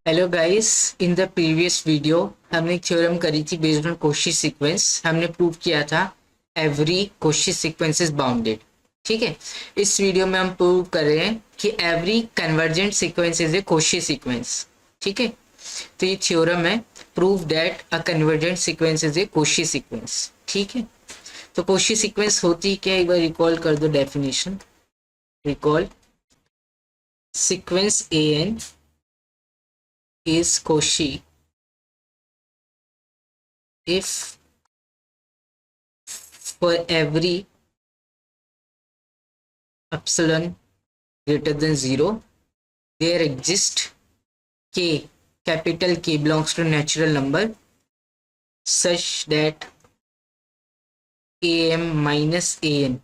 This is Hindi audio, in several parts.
Hello guys, in the previous video हमने एक थ्योरम करी थी बेस्ड ऑन कोशी सीक्वेंस। हमने प्रूव किया था every Cauchy sequence is bounded. ठीक है। इस वीडियो में हम प्रूव कर रहे हैं कि every convergent sequence is a Cauchy sequence. ठीक है। तो ये थ्योरम है, prove that a convergent sequence is a Cauchy sequence. ठीक है। तो कोशी सीक्वेंस होती क्या, एक बार रिकॉल कर दो definition. Recall sequence a n is Cauchy if for every epsilon greater than 0 there exists k, capital K belongs to natural number such that am minus an,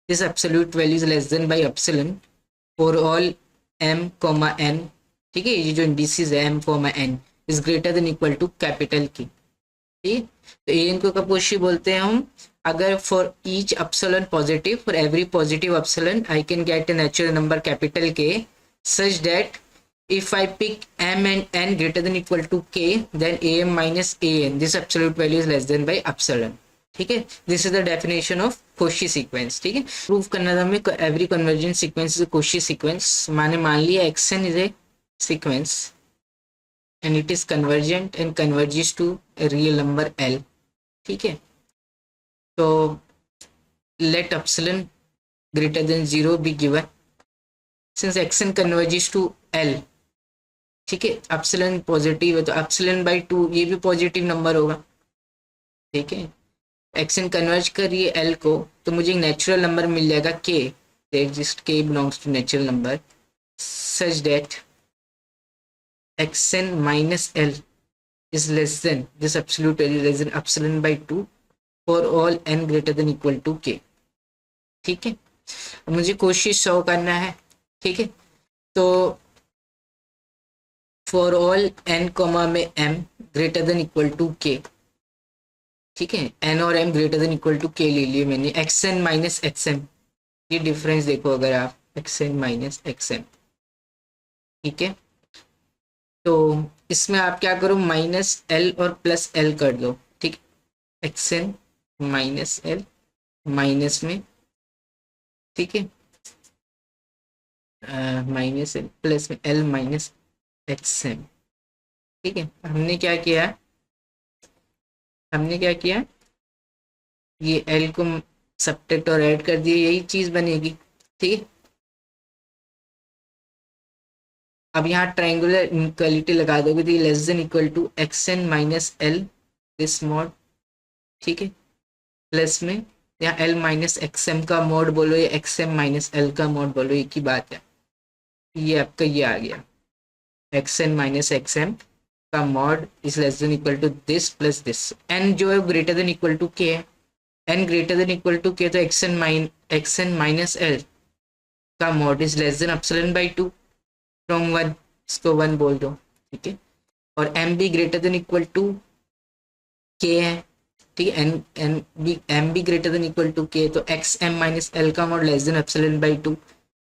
this absolute value is less than by epsilon for all m comma n। ठीक है, ये जो इंडिसेस है m comma n is greater than equal to capital K। ठीक। तो एन को कब कोशी बोलते हैं हम, अगर for each epsilon positive, for every positive epsilon I can get a natural number capital K such that if I pick m and n greater than equal to K then am minus an, this absolute value is less than by epsilon। ठीक है, this is the definition of Cauchy sequence. ठीक है, प्रूव करना था हमें every convergent sequence is Cauchy sequence. मैंने मान लिया action is A sequence and it is convergent and converges to a real number L। ठीक है। तो let epsilon greater than 0 be given since xn converges to L। ठीक है, epsilon पॉजिटिव है तो epsilon by 2 ये भी पॉजिटिव नंबर होगा। ठीक है, xn कन्वर्ज करिए L को तो मुझे एक नेचुरल नंबर मिल जाएगा k, exist k belongs to natural number such that xn minus L is less than this absolute value less than epsilon by 2 for all n greater than equal to k। ठीक है, मुझे कोशिश सॉल्व करना है। ठीक है, तो फॉर ऑल n कॉमा में m greater than equal to k। ठीक है, n और m greater than equal to k ले लिए मैंने। xn माइनस xm, ये डिफरेंस देखो अगर आप, xn माइनस xm। ठीक है, तो इसमें आप क्या करो, माइनस l और प्लस l कर दो। ठीक, xn माइनस l माइनस में, ठीक है, माइनस l प्लस में l माइनस xm। ठीक है, हमने क्या किया, ये एल को सब्ट्रैक्ट और ऐड कर दिए, यही चीज बनेगी। ठीक है, अब यहाँ ट्रायंगुलर इनक्वालिटी लगा दोगे तो ये less than equal to x n minus l this mod. ठीक है, प्लस में यहाँ एल माइनस एक्स एम का मॉड बोलो या एक्स एम माइनस एल का मॉड बोलो, एक ही बात है। ये आपका ये आ गया, x n minus x m का mod is less than equal to this plus this. N जो है greater than equal to k है, n greater than equal to k तो एक्स एन माइनस एल का mod is less than epsilon by 2 from 1, इसको 1 बोल दो। ठीक है, और m be greater than equal to k है। ठीक है, m be greater than equal to k तो एक्स एम माइनस एल का mod less than epsilon by 2,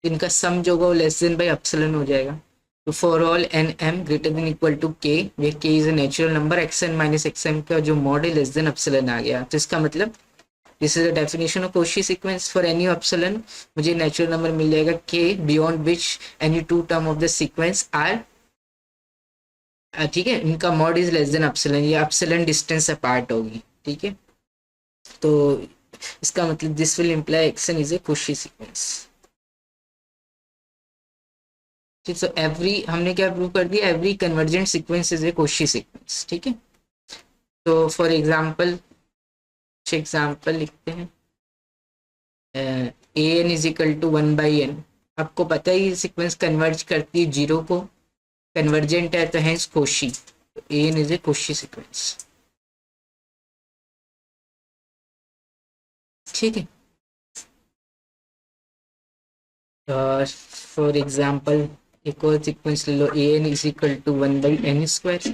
इनका सम जो होगा वो लेस देन बाई एप्सिलॉन हो जाएगा। तो for all n m greater than equal to k, where k is a natural number, x n minus x m का जो मॉड है लेस देन एप्सिलॉन आ गया। तो इसका मतलब this is the definition of Cauchy sequence for any epsilon. मुझे नेचुरल नंबर मिल जाएगा के beyond which any two term of the sequence are, ठीक है, इनका mod is less than epsilon, ये एप्सिलॉन डिस्टेंस अपार्ट होगी। ठीक है, तो इसका मतलब this will imply x n is a Cauchy sequence. ठीक, सो एवरी, हमने क्या प्रूव कर दिया, every convergent sequence is a Cauchy sequence. ठीक है, तो फॉर एग्जांपल कुछ एग्जांपल लिखते हैं। A n is equal to 1/n, आपको पता ही सीक्वेंस कन्वर्ज करती है जीरो को, कन्वर्जेंट है तो hence Cauchy, a n is a Cauchy sequence. ठीक है, फॉर एग्जांपल एक और सीक्वेंस ले लो, a n is equal to 1/n square,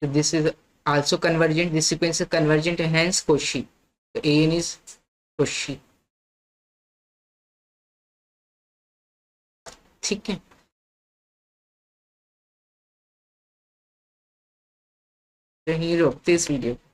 तो this is also convergent, this sequence is convergent and hence Cauchy, तो ए एन इज कोशी। ठीक है, यहीं रोकते इस वीडियो को।